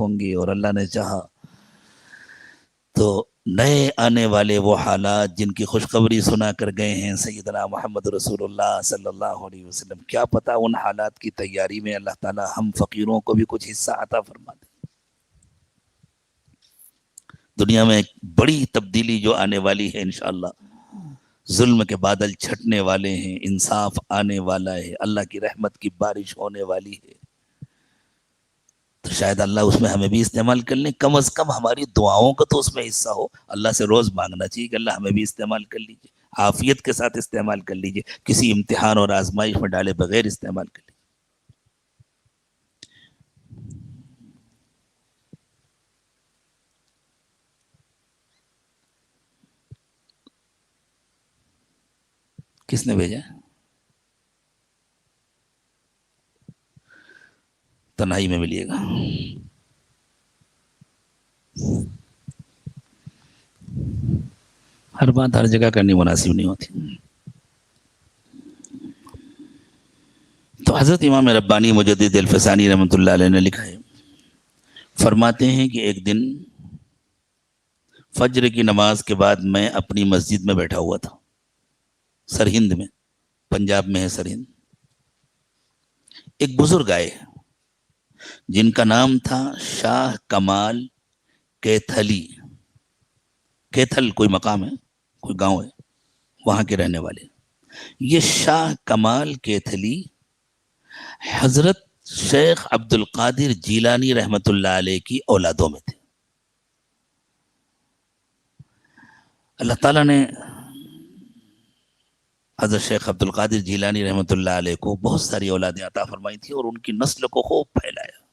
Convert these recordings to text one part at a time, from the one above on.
ہوں گی، اور اللہ نے چاہا تو نئے آنے والے وہ حالات جن کی خوشخبری سنا کر گئے ہیں سیدنا محمد رسول اللہ صلی اللہ علیہ وسلم، کیا پتہ ان حالات کی تیاری میں اللہ تعالی ہم فقیروں کو بھی کچھ حصہ عطا فرما دے۔ دنیا میں ایک بڑی تبدیلی جو آنے والی ہے انشاءاللہ، ظلم کے بادل چھٹنے والے ہیں، انصاف آنے والا ہے، اللہ کی رحمت کی بارش ہونے والی ہے، تو شاید اللہ اس میں ہمیں بھی استعمال کر لیں، کم از کم ہماری دعاؤں کا تو اس میں حصہ ہو۔ اللہ سے روز مانگنا چاہیے کہ اللہ ہمیں بھی استعمال کر لیجیے، عافیت کے ساتھ استعمال کر لیجیے، کسی امتحان اور آزمائش میں ڈالے بغیر استعمال کر لیجیے۔ کس نے بھیجا؟ تنہائی میں ملیے گا۔ ہر بات ہر جگہ کرنی مناسب نہیں ہوتی۔ تو حضرت امام ربانی مجدد الفسانی رحمۃ اللہ علیہ نے لکھا ہے، فرماتے ہیں کہ ایک دن فجر کی نماز کے بعد میں اپنی مسجد میں بیٹھا ہوا تھا، سرہند میں، پنجاب میں ہے سرہند۔ ایک بزرگ آئے جن کا نام تھا شاہ کمال کیتھلی۔ کیتھل کوئی مقام ہے، کوئی گاؤں ہے، وہاں کے رہنے والے۔ یہ شاہ کمال کیتھلی حضرت شیخ عبد القادر جیلانی رحمت اللہ علیہ کی اولادوں میں تھے۔ اللہ تعالیٰ نے حضرت شیخ عبد القادر جیلانی رحمت اللہ علیہ کو بہت ساری اولادیں عطا فرمائی تھی اور ان کی نسل کو خوب پھیلایا،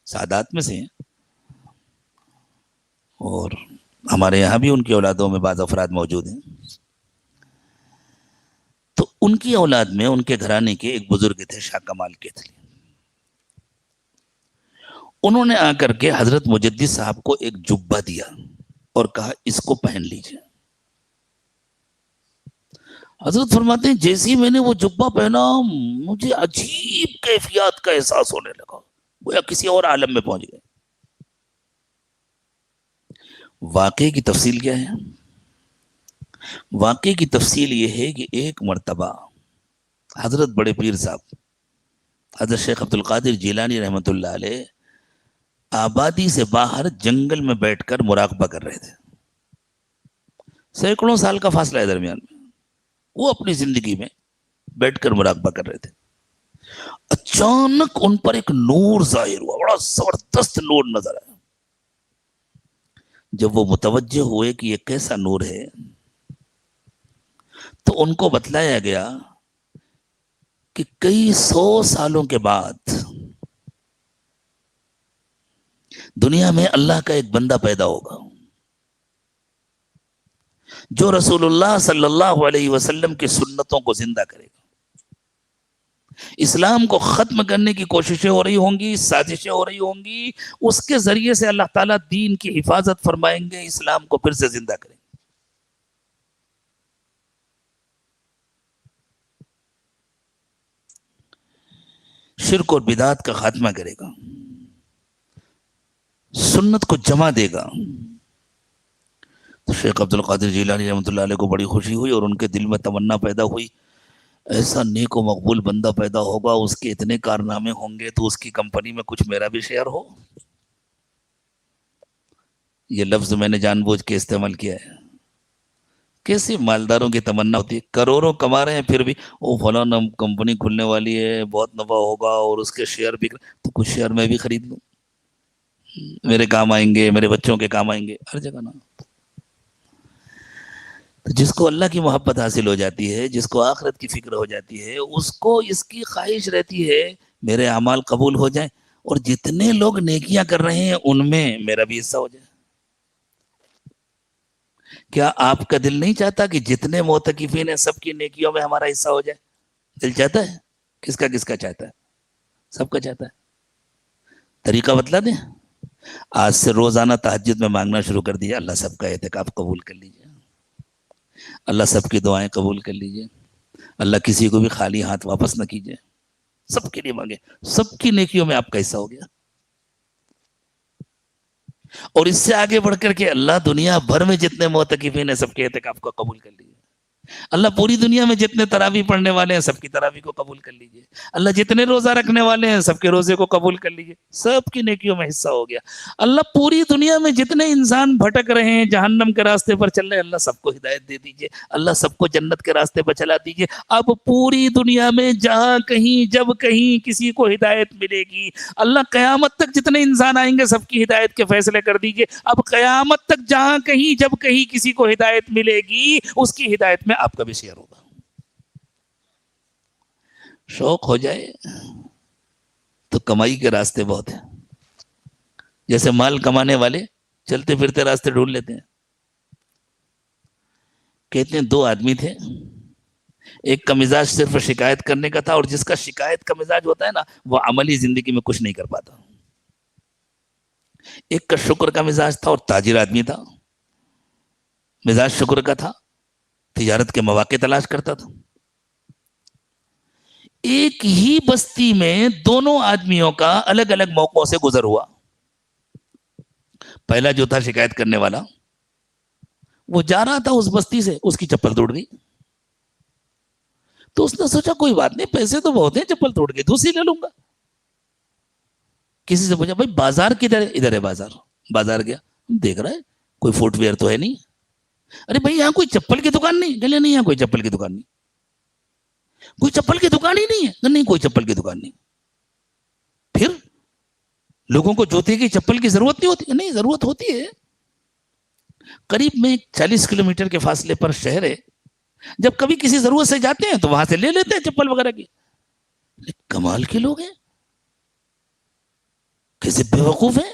سادات میں سے ہیں، اور ہمارے یہاں بھی ان کی اولادوں میں بعض افراد موجود ہیں۔ تو ان کی اولاد میں ان کے گھرانے کے ایک بزرگ تھے شاہ کمال کیتھلی۔ انہوں نے آ کر کے حضرت مجدد صاحب کو ایک جبہ دیا اور کہا اس کو پہن لیجئے۔ حضرت فرماتے ہیں جیسے ہی میں نے وہ جبہ پہنا مجھے عجیب کیفیات کا احساس ہونے لگا، گویا کسی اور عالم میں پہنچ گئے۔ واقعے کی تفصیل کیا ہے؟ واقعے کی تفصیل یہ ہے کہ ایک مرتبہ حضرت بڑے پیر صاحب حضرت شیخ عبد القادر جیلانی رحمت اللہ علیہ آبادی سے باہر جنگل میں بیٹھ کر مراقبہ کر رہے تھے۔ سینکڑوں سال کا فاصلہ ہے درمیان میں، وہ اپنی زندگی میں بیٹھ کر مراقبہ کر رہے تھے۔ اچانک ان پر ایک نور ظاہر ہوا، بڑا زبردست نور نظر آیا۔ جب وہ متوجہ ہوئے کہ یہ کیسا نور ہے تو ان کو بتلایا گیا کہ کئی 100 سالوں کے بعد دنیا میں اللہ کا ایک بندہ پیدا ہوگا جو رسول اللہ صلی اللہ علیہ وسلم کی سنتوں کو زندہ کرے گا۔ اسلام کو ختم کرنے کی کوششیں ہو رہی ہوں گی، سازشیں ہو رہی ہوں گی، اس کے ذریعے سے اللہ تعالیٰ دین کی حفاظت فرمائیں گے، اسلام کو پھر سے زندہ کریں گے۔ شرک اور بدعات کا خاتمہ کرے گا، سنت کو جمع دے گا۔ تو شیخ عبد القادر جیلانی رحمۃ اللہ علیہ کو بڑی خوشی ہوئی اور ان کے دل میں تمنا پیدا ہوئی ایسا نیک و مقبول بندہ پیدا ہوگا، اس کے اتنے کارنامے ہوں گے تو اس کی کمپنی میں کچھ میرا بھی شیئر ہو۔ یہ لفظ میں نے جان بوجھ کے استعمال کیا ہے۔ کیسے مالداروں کی تمنا ہوتی ہے، کروڑوں کما رہے ہیں پھر بھی وہ فلاں کمپنی کھلنے والی ہے، بہت نفع ہوگا اور اس کے شیئر بھی، تو کچھ شیئر میں بھی خرید لوں، میرے کام آئیں گے، میرے بچوں کے کام آئیں گے، ہر جگہ نا۔ تو جس کو اللہ کی محبت حاصل ہو جاتی ہے، جس کو آخرت کی فکر ہو جاتی ہے، اس کو اس کی خواہش رہتی ہے میرے اعمال قبول ہو جائیں اور جتنے لوگ نیکیاں کر رہے ہیں ان میں میرا بھی حصہ ہو جائے۔ کیا آپ کا دل نہیں چاہتا کہ جتنے معتکفین ہیں سب کی نیکیوں میں ہمارا حصہ ہو جائے؟ دل چاہتا ہے؟ کس کا چاہتا ہے؟ سب کا چاہتا ہے۔ طریقہ بتلا دیں، آج سے روزانہ تہجد میں مانگنا شروع کر دیا، اللہ سب کا اعتکاف قبول کر لیجیے، اللہ سب کی دعائیں قبول کر لیجیے، اللہ کسی کو بھی خالی ہاتھ واپس نہ کیجیے، سب کے لیے مانگے، سب کی نیکیوں میں آپ کا حصہ ہو گیا۔ اور اس سے آگے بڑھ کر کے اللہ دنیا بھر میں جتنے معتکفین ہیں سب کے اعتکاف کو قبول کر لیجیے. اللہ پوری دنیا میں جتنے تراویح پڑھنے والے ہیں سب کی تراویح کو قبول کر لیجیے. اللہ جتنے روزہ رکھنے والے ہیں سب کے روزے کو قبول کر لیجیے. سب کی نیکیوں میں حصہ ہو گیا. اللہ پوری دنیا میں جتنے انسان بھٹک رہے ہیں جہنم کے راستے پر چل رہے ہیں اللہ سب کو ہدایت دے دیجیے. اللہ سب کو جنت کے راستے پر چلا دیجیے. اب پوری دنیا میں جہاں کہیں جب کہیں کسی کو ہدایت ملے گی اللہ قیامت تک جتنے انسان آئیں گے سب کی ہدایت کے فیصلے کر دیجیے. اب قیامت تک جہاں کہیں جب کہیں کسی کو ہدایت ملے گی اس کی ہدایت میں آپ کا بھی شیئر ہوگا. شوق ہو جائے تو کمائی کے راستے بہت ہیں. جیسے مال کمانے والے چلتے پھرتے راستے ڈھونڈ لیتے ہیں. کہتے ہیں 2 آدمی تھے, ایک کا مزاج صرف شکایت کرنے کا تھا اور جس کا شکایت کا مزاج ہوتا ہے نا وہ عملی زندگی میں کچھ نہیں کر پاتا. ایک کا شکر کا مزاج تھا اور تاجر آدمی تھا. مزاج شکر کا تھا, تجارت کے مواقع تلاش کرتا تھا. ایک ہی بستی میں دونوں آدمیوں کا الگ الگ موقعوں سے گزر ہوا. پہلا جو تھا شکایت کرنے والا وہ جا رہا تھا اس بستی سے, اس کی چپل ٹوٹ گئی. تو اس نے سوچا کوئی بات نہیں, پیسے تو بہت ہیں, چپل ٹوٹ گئی دوسری لے لوں گا. کسی سے پوچھا بھائی بازار کدھر ہے؟ ادھر ہے بازار. بازار گیا, دیکھ رہا ہے کوئی فٹ ویئر تو ہے نہیں. ارے بھائی یہاں کوئی چپل کی دکان نہیں؟ کہ نہیں یہاں کوئی چپل کی دکان نہیں. کوئی چپل کی دکان ہی نہیں ہے؟ نہیں کوئی چپل کی دکان نہیں. پھر لوگوں کو جوتے کی چپل کی ضرورت نہیں ہوتی؟ نہیں ضرورت ہوتی ہے. قریب میں 40 کلومیٹر کے فاصلے پر شہر ہے, جب کبھی کسی ضرورت سے جاتے ہیں تو وہاں سے لے لیتے ہیں چپل وغیرہ کی. کمال کے لوگ ہیں, کیسے بے وقوف ہیں.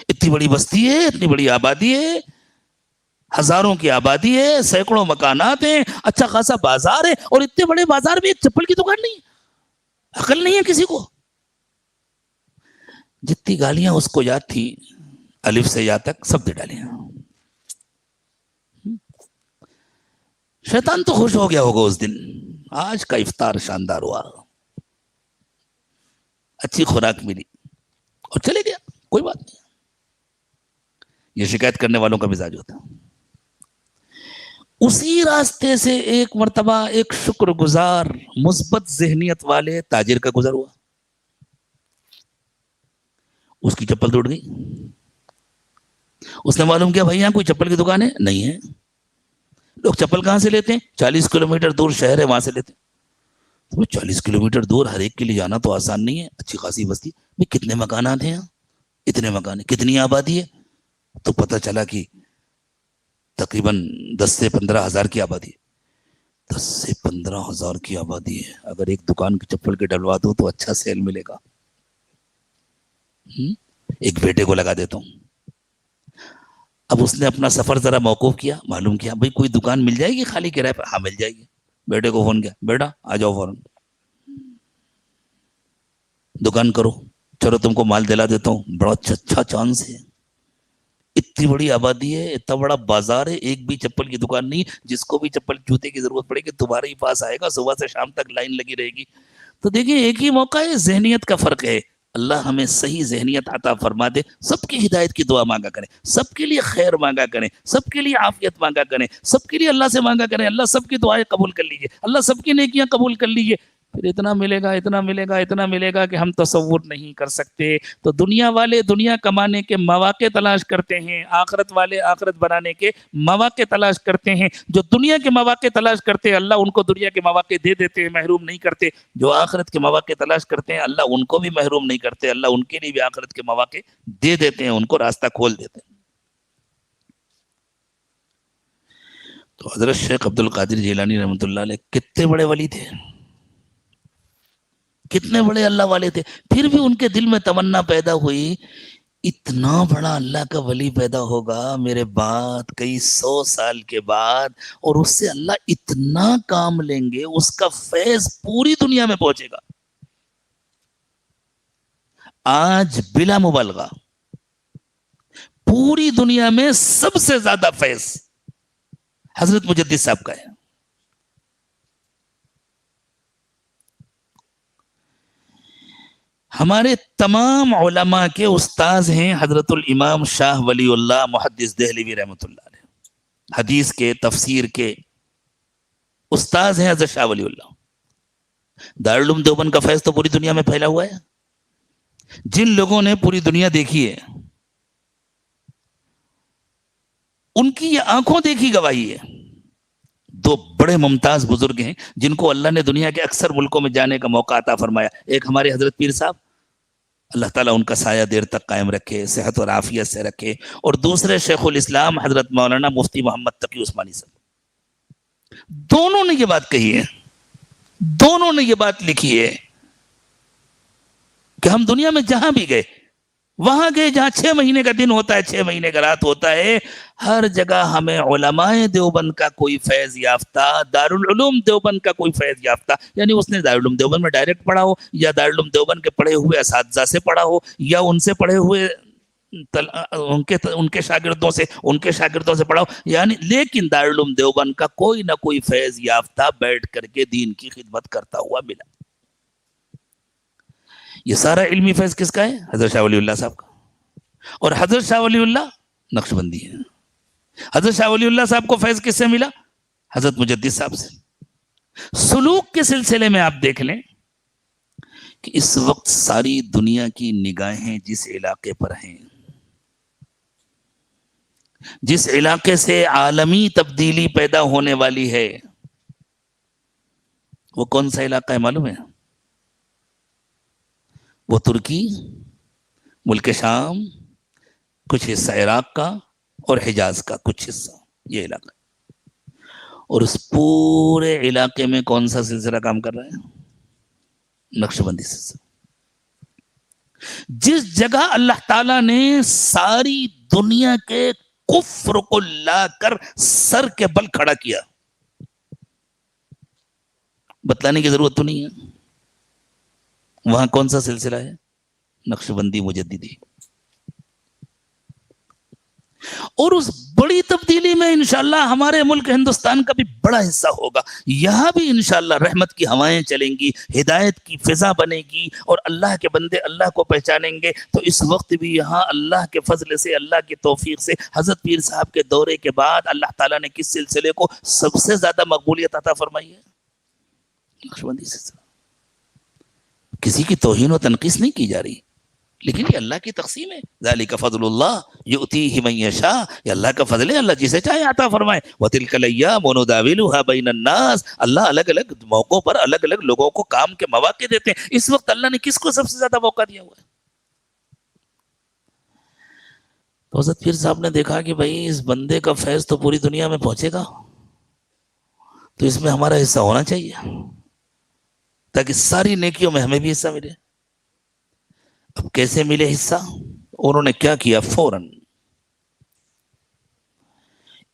اتنی بڑی بستی ہے, اتنی بڑی آبادی ہے, ہزاروں کی آبادی ہے, سینکڑوں مکانات ہیں, اچھا خاصا بازار ہے, اور اتنے بڑے بازار میں ایک چپل کی دکان نہیں. عقل نہیں ہے کسی کو. جتنی گالیاں اس کو یاد تھی الف سے یا تک سب دے ڈالی. شیطان تو خوش ہو گیا ہوگا اس دن, آج کا افطار شاندار ہوا, اچھی خوراک ملی اور چلے گیا. کوئی بات نہیں, یہ شکایت کرنے والوں کا مزاج ہوتا. اسی راستے سے ایک مرتبہ ایک شکر گزار مثبت ذہنیت والے تاجر کا گزر ہوا. اس کی چپل ٹوٹ گئی. اس نے معلوم کیا بھائی یہاں کوئی چپل کی دکان ہے؟ نہیں ہے. لوگ چپل کہاں سے لیتے ہیں؟ 40 کلومیٹر دور شہر ہے وہاں سے لیتے ہیں. 40 کلومیٹر دور ہر ایک کے لیے جانا تو آسان نہیں ہے. اچھی خاصی بستی میں کتنے مکانات ہیں یہاں؟ اتنے مکان, کتنی آبادی ہے؟ تو پتہ چلا کہ تقریباً 10 سے 15 ہزار کی آبادی ہے. 10 سے 15 ہزار کی آبادی ہے. اگر ایک دکان کی چپل کے ڈلوا دو تو اچھا سیل ملے گا. ایک بیٹے کو لگا دیتا ہوں. اب اس نے اپنا سفر ذرا موقوف کیا, معلوم کیا بھائی کوئی دکان مل جائے گی خالی کرائے پر؟ ہاں مل جائے گی. بیٹے کو فون کیا, بیٹا آ جاؤ فوراً, دکان کرو, چلو تم کو مال دلا دیتا ہوں. بڑا اچھا چانس ہے, اتنی بڑی آبادی ہے, اتنا بڑا بازار ہے, ایک بھی چپل کی دکان نہیں. جس کو بھی چپل جوتے کی ضرورت پڑے گی تمہارے ہی پاس آئے گا, صبح سے شام تک لائن لگی رہے گی. تو دیکھیں ایک ہی موقع ہے, ذہنیت کا فرق ہے. اللہ ہمیں صحیح ذہنیت عطا فرما دے. سب کی ہدایت کی دعا مانگا کریں, سب کے لیے خیر مانگا کریں, سب کے لیے عافیت مانگا کریں, سب کے لیے اللہ سے مانگا کریں. اللہ سب کی دعائیں قبول کر لیجئے, اللہ سب کی نیکیاں قبول کر لیجئے. پھر اتنا ملے گا, اتنا ملے گا, اتنا ملے گا کہ ہم تصور نہیں کر سکتے. تو دنیا والے دنیا کمانے کے مواقع تلاش کرتے ہیں, آخرت والے آخرت بنانے کے مواقع تلاش کرتے ہیں. جو دنیا کے مواقع تلاش کرتے ہیں اللہ ان کو دنیا کے مواقع دے دیتے ہیں, محروم نہیں کرتے. جو آخرت کے مواقع تلاش کرتے ہیں اللہ ان کو بھی محروم نہیں کرتے, اللہ ان کے لیے بھی آخرت کے مواقع دے دیتے ہیں, ان کو راستہ کھول دیتے ہیں. تو حضرت شیخ عبد القادر جیلانی رحمۃ اللہ علیہ کتنے بڑے ولی تھے, کتنے بڑے اللہ والے تھے. پھر بھی ان کے دل میں تمنا پیدا ہوئی اتنا بڑا اللہ کا ولی پیدا ہوگا میرے بعد کئی 100 سال کے بعد, اور اس سے اللہ اتنا کام لیں گے, اس کا فیض پوری دنیا میں پہنچے گا. آج بلا مبالغہ پوری دنیا میں سب سے زیادہ فیض حضرت مجدد صاحب کا ہے. ہمارے تمام علماء کے استاذ ہیں حضرت الامام شاہ ولی اللہ محدث دہلوی رحمۃ اللہ علیہ، حدیث کے تفسیر کے استاذ ہیں حضرت شاہ ولی اللہ۔ دارالعلوم دیوبند کا فیض تو پوری دنیا میں پھیلا ہوا ہے۔ جن لوگوں نے پوری دنیا دیکھی ہے ان کی یہ آنکھوں دیکھی گواہی ہے۔ دو بڑے ممتاز بزرگ ہیں جن کو اللہ نے دنیا کے اکثر ملکوں میں جانے کا موقع عطا فرمایا۔ ایک ہمارے حضرت پیر صاحب، اللہ تعالیٰ ان کا سایہ دیر تک قائم رکھے، صحت اور عافیت سے رکھے، اور دوسرے شیخ الاسلام حضرت مولانا مفتی محمد تقی عثمانی صاحب۔ دونوں نے یہ بات کہی ہے، دونوں نے یہ بات لکھی ہے کہ ہم دنیا میں جہاں بھی گئے، وہاں گئے جہاں 6 مہینے کا دن ہوتا ہے، 6 مہینے کا رات ہوتا ہے، ہر جگہ ہمیں علماء دیوبند کا کوئی فیض یافتہ، دارالعلوم دیوبند کا کوئی فیض یافتہ، یعنی اس نے دارالعلوم دیوبند میں ڈائریکٹ پڑھا ہو، یا دارالعلوم دیوبند کے پڑھے ہوئے اساتذہ سے پڑھا ہو، یا ان سے پڑھے ہوئے ان کے شاگردوں سے پڑھا ہو، یعنی لیکن دارالعلوم دیوبند کا کوئی نہ کوئی فیض یافتہ بیٹھ کر کے دین کی خدمت کرتا ہوا ملا۔ یہ سارا علمی فیض کس کا ہے؟ حضرت شاہ ولی اللہ صاحب کا۔ اور حضرت شاہ ولی اللہ نقشبندی ہے۔ حضرت شاہ ولی اللہ صاحب کو فیض کس سے ملا؟ حضرت مجدد صاحب سے۔ سلوک کے سلسلے میں آپ دیکھ لیں کہ اس وقت ساری دنیا کی نگاہیں جس علاقے پر ہیں، جس علاقے سے عالمی تبدیلی پیدا ہونے والی ہے، وہ کون سا علاقہ ہے معلوم ہے؟ وہ ترکی، ملک شام، کچھ حصہ عراق کا اور حجاز کا کچھ حصہ، یہ علاقہ۔ اور اس پورے علاقے میں کون سا سلسلہ کام کر رہا ہے؟ نقشبندی سلسلہ۔ جس جگہ اللہ تعالیٰ نے ساری دنیا کے کفر کو لا کر سر کے بل کھڑا کیا، بتلانے کی ضرورت تو نہیں ہے، وہاں کون سا سلسلہ ہے؟ نقشبندی مجددی۔ اور اس بڑی تبدیلی میں انشاءاللہ ہمارے ملک ہندوستان کا بھی بڑا حصہ ہوگا۔ یہاں بھی انشاءاللہ رحمت کی ہوائیں چلیں گی، ہدایت کی فضا بنے گی، اور اللہ کے بندے اللہ کو پہچانیں گے۔ تو اس وقت بھی یہاں اللہ کے فضل سے، اللہ کی توفیق سے، حضرت پیر صاحب کے دورے کے بعد اللہ تعالیٰ نے کس سلسلے کو سب سے زیادہ مقبولیت عطا فرمائی ہے؟ نقشبندی سلسلہ۔ کسی کی توہین و تنقیص نہیں کی جا رہی، لیکن یہ اللہ کی تقسیم ہے۔ ذالک فضل اللہ یؤتیہ من یشاء، یہ اللہ کا فضل ہے، اللہ جسے چاہے عطا فرمائے۔ وتلک الایام نداولها بین الناس، اللہ الگ الگ موقعوں پر الگ الگ لوگوں کو کام کے مواقع دیتے ہیں۔ اس وقت اللہ نے کس کو سب سے زیادہ موقع دیا ہوا ہے؟ تو حضرت پیر صاحب نے دیکھا کہ بھائی اس بندے کا فیض تو پوری دنیا میں پہنچے گا، تو اس میں ہمارا حصہ ہونا چاہیے، تاکہ ساری نیکیوں میں ہمیں بھی حصہ ملے۔ اب کیسے ملے حصہ؟ انہوں نے کیا کیا؟ فوراً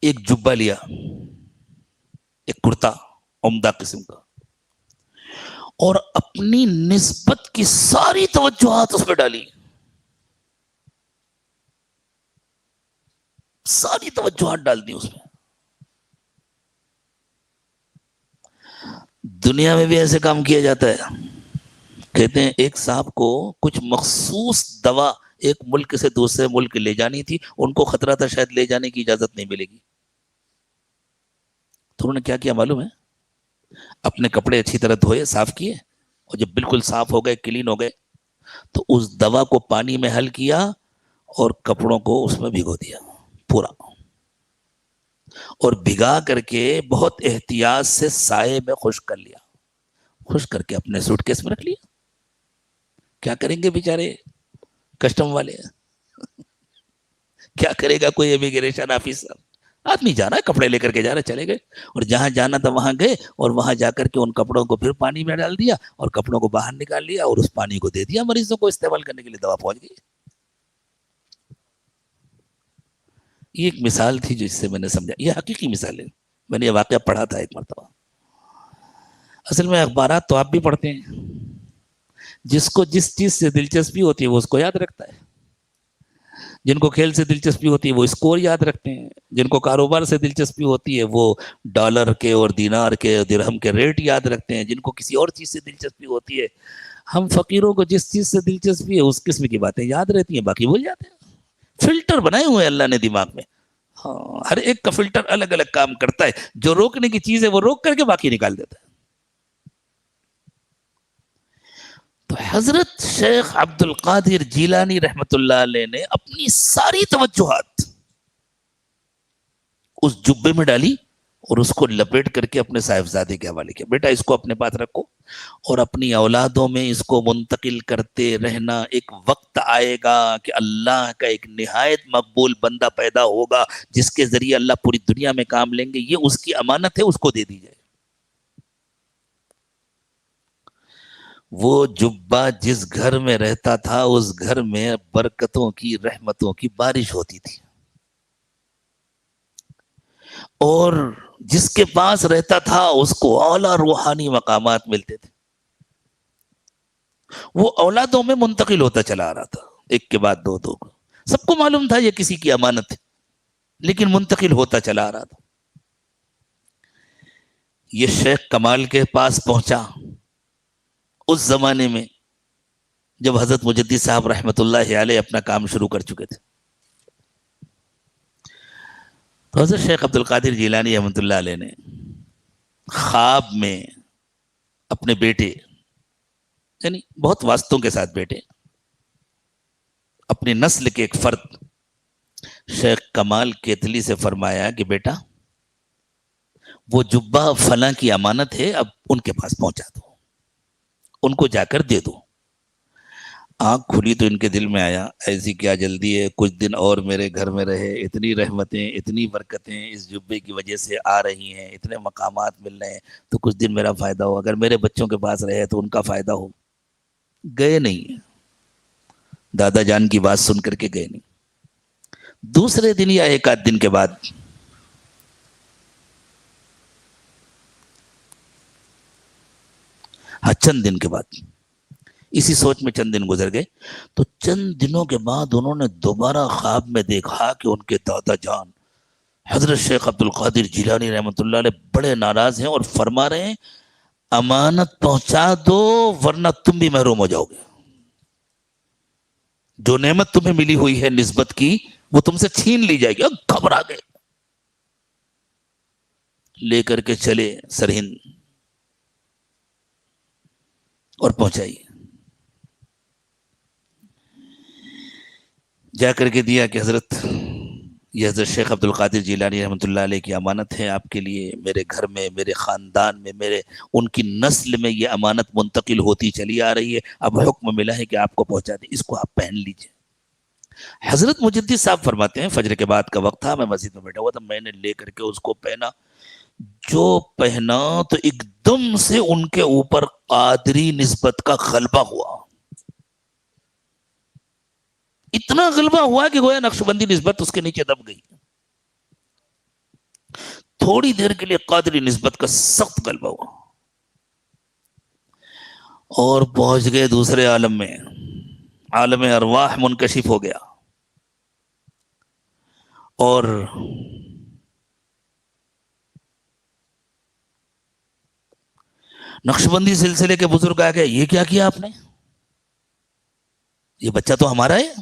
ایک جبہ لیا، ایک کرتا عمدہ قسم کا، اور اپنی نسبت کی ساری توجہات اس پہ ڈالی، ساری توجہات ڈال دی اس میں۔ دنیا میں بھی ایسے کام کیا جاتا ہے، کہتے ہیں ایک صاحب کو کچھ مخصوص دوا ایک ملک سے دوسرے ملک لے جانی تھی، ان کو خطرہ تھا شاید لے جانے کی اجازت نہیں ملے گی، تو انہوں نے کیا کیا معلوم ہے؟ اپنے کپڑے اچھی طرح دھوئے، صاف کیے، اور جب بالکل صاف ہو گئے، کلین ہو گئے، تو اس دوا کو پانی میں حل کیا اور کپڑوں کو اس میں بھگو دیا پورا، اور بھگا کر کے بہت احتیاط سے سائے میں خشک کر لیا، خشک کر کے اپنے سوٹ کیس میں رکھ لیا۔ کیا کریں گے بیچارے کسٹم والے؟ کیا کرے گا کوئی امیگریشن آفیسر؟ آدمی جا رہا ہے، کپڑے لے کر کے جا رہا ہے، چلے گئے، اور جہاں جانا تھا وہاں گئے، اور وہاں جا کر کے ان کپڑوں کو پھر پانی میں ڈال دیا، اور کپڑوں کو باہر نکال لیا، اور اس پانی کو دے دیا مریضوں کو استعمال کرنے کے لیے، دوا پہنچ گئی۔ یہ ایک مثال تھی جو اس سے میں نے سمجھا، یہ حقیقی مثال ہے، میں نے یہ واقعہ پڑھا تھا ایک مرتبہ۔ اصل میں اخبارات تو آپ بھی پڑھتے ہیں، جس کو جس چیز سے دلچسپی ہوتی ہے وہ اس کو یاد رکھتا ہے، جن کو کھیل سے دلچسپی ہوتی ہے وہ اسکور یاد رکھتے ہیں، جن کو کاروبار سے دلچسپی ہوتی ہے وہ ڈالر کے اور دینار کے درہم کے ریٹ یاد رکھتے ہیں، جن کو کسی اور چیز سے دلچسپی ہوتی ہے ہم فقیروں کو جس چیز سے دلچسپی ہے اس قسم کی باتیں یاد رہتی ہیں، باقی بھول جاتے ہیں۔ فلٹر بنائے ہوئے اللہ نے دماغ میں، ہاں، ہر ایک کا فلٹر الگ الگ کام کرتا ہے، جو روکنے کی چیز ہے وہ روک کر کے باقی نکال دیتا ہے۔ تو حضرت شیخ عبد القادر جیلانی رحمت اللہ علیہ نے اپنی ساری توجہات اس جبے میں ڈالی اور اس کو لپیٹ کر کے اپنے صاحبزادے کے حوالے کیا، بیٹا اس کو اپنے پاس رکھو اور اپنی اولادوں میں اس کو منتقل کرتے رہنا، ایک وقت آئے گا کہ اللہ کا ایک نہایت مقبول بندہ پیدا ہوگا جس کے ذریعے اللہ پوری دنیا میں کام لیں گے، یہ اس کی امانت ہے، اس کو دے دی جائے۔ وہ جبہ جس گھر میں رہتا تھا اس گھر میں برکتوں کی، رحمتوں کی بارش ہوتی تھی، اور جس کے پاس رہتا تھا اس کو اعلیٰ روحانی مقامات ملتے تھے۔ وہ اولادوں میں منتقل ہوتا چلا آ رہا تھا، ایک کے بعد دو، دو، سب کو معلوم تھا یہ کسی کی امانت ہے، لیکن منتقل ہوتا چلا آ رہا تھا۔ یہ شیخ کمال کے پاس پہنچا اس زمانے میں جب حضرت مجدد صاحب رحمت اللہ علیہ اپنا کام شروع کر چکے تھے۔ تو حضرت شیخ عبد القادر جیلانی رحمت اللہ علیہ نے خواب میں اپنے بیٹے، یعنی بہت واسطوں کے ساتھ بیٹے، اپنی نسل کے ایک فرد شیخ کمال کیتلی سے فرمایا کہ بیٹا وہ جبہ فلاں کی امانت ہے، اب ان کے پاس پہنچا دو، ان کو جا کر دے دو۔ آنکھ کھلی تو ان کے دل میں آیا ایسی کیا جلدی ہے، کچھ دن اور میرے گھر میں رہے، اتنی رحمتیں اتنی برکتیں اس جبے کی وجہ سے آ رہی ہیں، اتنے مقامات مل رہے ہیں، تو کچھ دن میرا فائدہ ہو، اگر میرے بچوں کے پاس رہے تو ان کا فائدہ ہو۔ گئے نہیں، دادا جان کی بات سن کر کے گئے نہیں۔ دوسرے دن یا ایک آدھ دن کے بعد چند دن کے بعد اسی سوچ میں چند دن گزر گئے، تو چند دنوں کے بعد انہوں نے دوبارہ خواب میں دیکھا کہ ان کے دادا جان حضرت شیخ عبد القادر جیلانی رحمت اللہ علیہ بڑے ناراض ہیں اور فرما رہے ہیں امانت پہنچا دو ورنہ تم بھی محروم ہو جاؤ گے، جو نعمت تمہیں ملی ہوئی ہے نسبت کی وہ تم سے چھین لی جائے گی۔ گھبرا گئے، لے کر کے چلے سرہند اور پہنچائی، جا کر کے دیا کہ حضرت یہ حضرت شیخ عبد القادر جیلانی رحمۃ اللہ علیہ کی امانت ہے آپ کے لیے، میرے گھر میں، میرے خاندان میں، ان کی نسل میں یہ امانت منتقل ہوتی چلی آ رہی ہے، اب حکم ملا ہے کہ آپ کو پہنچا دیں، اس کو آپ پہن لیجئے۔ حضرت مجدد صاحب فرماتے ہیں فجر کے بعد کا وقت تھا، میں مسجد میں بیٹھا ہوا تھا، میں نے لے کر کے اس کو پہنا، جو پہنا تو ایک دم سے ان کے اوپر قادری نسبت کا غلبہ ہوا، اتنا غلبہ ہوا کہ گویا نقشبندی نسبت اس کے نیچے دب گئی۔ تھوڑی دیر کے لیے قادری نسبت کا سخت غلبہ ہوا اور پہنچ گئے دوسرے عالم میں، عالم ارواح منکشف ہو گیا، اور نقشبندی سلسلے کے بزرگ آ گئے، یہ کیا کیا آپ نے، یہ بچہ تو ہمارا ہے،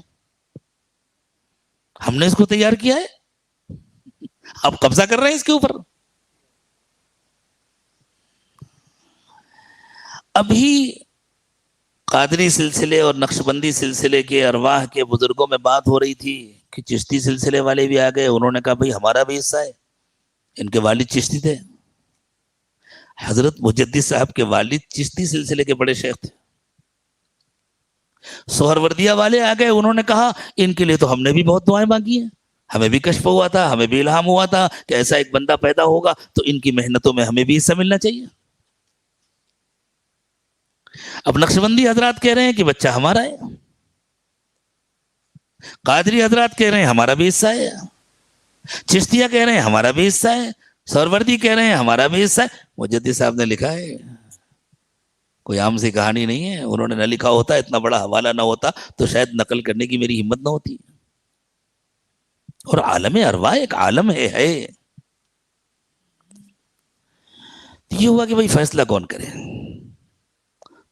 ہم نے اس کو تیار کیا ہے، آپ قبضہ کر رہے ہیں اس کے اوپر۔ ابھی قادری سلسلے اور نقشبندی سلسلے کے ارواح کے بزرگوں میں بات ہو رہی تھی کہ چشتی سلسلے والے بھی آ گئے، انہوں نے کہا بھئی ہمارا بھی حصہ ہے، ان کے والد چشتی تھے، حضرت مجدد صاحب کے والد چشتی سلسلے کے بڑے شیخ تھے۔ سہروردیہ والے آ گئے، انہوں نے کہا ان کے لیے تو ہم نے بھی بہت دعائیں مانگی ہیں، ہمیں بھی کشف ہوا تھا، ہمیں بھی الہام ہوا تھا کہ ایسا ایک بندہ پیدا ہوگا تو ان کی محنتوں میں ہمیں بھی حصہ ملنا چاہیے۔ اب نقشبندی حضرات کہہ رہے ہیں کہ بچہ ہمارا ہے، قادری حضرات کہہ رہے ہیں ہمارا بھی حصہ ہے، چشتیہ کہہ رہے ہیں ہمارا بھی حصہ ہے، سہروردی کہہ رہے ہیں ہمارا بھی حصہ ہے۔ مجدد صاحب نے لکھا ہے، کوئی عام سی کہانی نہیں ہے، انہوں نے نہ لکھا ہوتا، اتنا بڑا حوالہ نہ ہوتا تو شاید نقل کرنے کی میری ہمت نہ ہوتی۔ اور عالم ارواح ایک عالم ہے، یہ ہوا کہ بھائی فیصلہ کون کرے،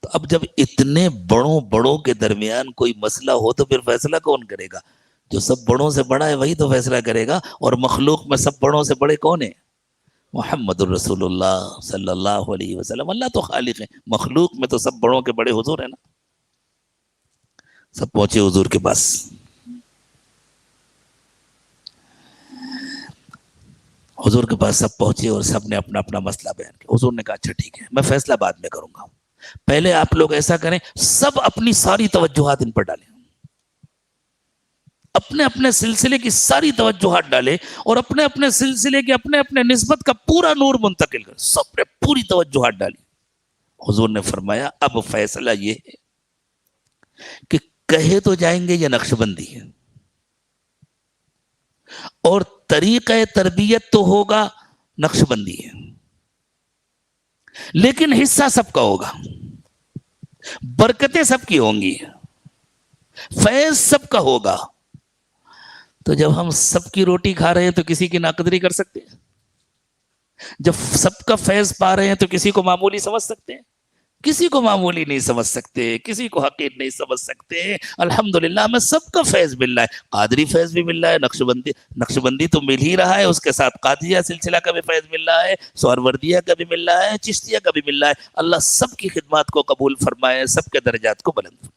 تو اب جب اتنے بڑوں کے درمیان کوئی مسئلہ ہو تو پھر فیصلہ کون کرے گا؟ جو سب بڑوں سے بڑا ہے وہی تو فیصلہ کرے گا. اور مخلوق میں سب بڑوں سے بڑے کون ہیں؟ محمد الرسول اللہ صلی اللہ علیہ وسلم. اللہ تو خالق ہے, مخلوق میں تو سب بڑوں کے بڑے حضور ہیں نا. سب پہنچے حضور کے پاس. حضور کے پاس سب پہنچے اور سب نے اپنا اپنا مسئلہ بیان کیا. حضور نے کہا اچھا ٹھیک ہے, میں فیصلہ بعد میں کروں گا, پہلے آپ لوگ ایسا کریں, سب اپنی ساری توجہات ان پر ڈالیں, اپنے اپنے سلسلے کی ساری توجہات ڈالے اور اپنے اپنے سلسلے کے اپنے اپنے نسبت کا پورا نور منتقل کر. سب نے پوری توجہات ڈالی. حضور نے فرمایا اب فیصلہ یہ ہے کہ کہے تو جائیں گے یہ نقشبندی ہے, اور طریقہ تربیت تو ہوگا نقشبندی ہے, لیکن حصہ سب کا ہوگا, برکتیں سب کی ہوں گی, فیض سب کا ہوگا. تو جب ہم سب کی روٹی کھا رہے ہیں تو کسی کی ناقدری کر سکتے ہیں؟ جب سب کا فیض پا رہے ہیں تو کسی کو معمولی سمجھ سکتے ہیں؟ کسی کو معمولی نہیں سمجھ سکتے, کسی کو حقیر نہیں سمجھ سکتے. الحمدللہ ہمیں سب کا فیض مل رہا ہے, قادری فیض بھی مل رہا ہے, نقشبندی تو مل ہی رہا ہے, اس کے ساتھ قادریہ سلسلہ کا بھی فیض مل رہا ہے, سہروردیہ کا بھی مل رہا ہے, چشتیہ کا بھی مل رہا ہے. اللہ سب کی خدمات کو قبول فرمائے, سب کے درجات کو بلند فرمائے.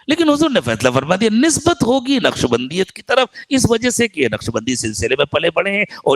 لیکن حضور نے فیصلہ فرما دیا نسبت ہوگی نقشبندیت کی طرف, اس وجہ سے کہ یہ نقشبندی سلسلے میں پلے بڑھے ہیں اور